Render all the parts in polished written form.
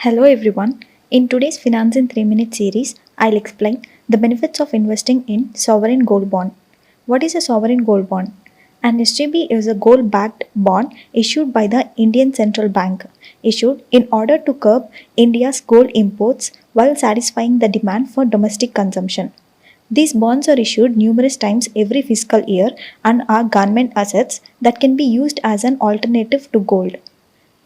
Hello everyone. In today's Finance in 3 Minute series, I'll explain the benefits of investing in sovereign gold bond. What is a sovereign gold bond? An SGB is a gold backed bond issued by the Indian Central Bank, issued in order to curb India's gold imports while satisfying the demand for domestic consumption. These bonds are issued numerous times every fiscal year and are government assets that can be used as an alternative to gold.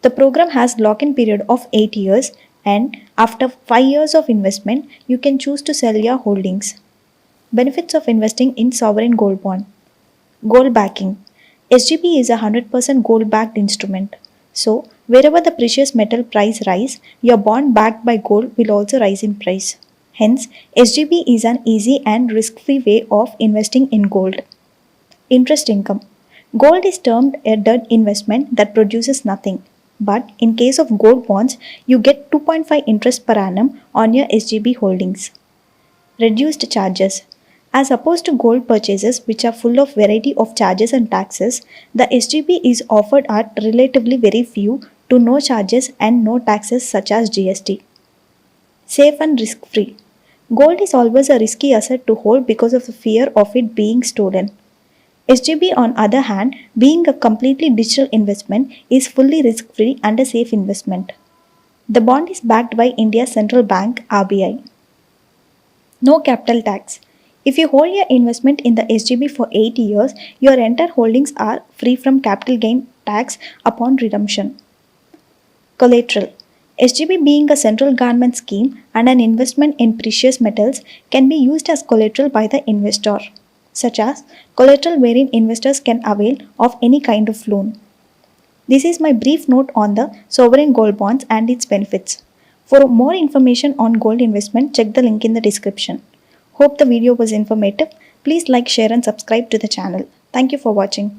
The program has lock-in period of 8 years and after 5 years of investment, you can choose to sell your holdings. Benefits of investing in sovereign gold bond. Gold backing. SGB is a 100% gold backed instrument. So, wherever the precious metal price rise, your bond backed by gold will also rise in price. Hence, SGB is an easy and risk-free way of investing in gold. Interest income. Gold is termed a debt investment that produces nothing. But in case of gold bonds, you get 2.5 interest per annum on your SGB holdings. Reduced charges. As opposed to gold purchases which are full of variety of charges and taxes, the SGB is offered at relatively very few to no charges and no taxes such as GST. Safe and risk-free. Gold is always a risky asset to hold because of the fear of it being stolen. SGB, on other hand, being a completely digital investment, is fully risk-free and a safe investment. The bond is backed by India's central bank (RBI). No capital tax. If you hold your investment in the SGB for 8 years, your entire holdings are free from capital gain tax upon redemption. Collateral. SGB, being a central government scheme and an investment in precious metals, can be used as collateral by the investor, such as collateral wherein investors can avail of any kind of loan. This is my brief note on the sovereign gold bonds and its benefits. For more information on gold investment, check the link in the description. Hope the video was informative. Please like, share and subscribe to the channel. Thank you for watching.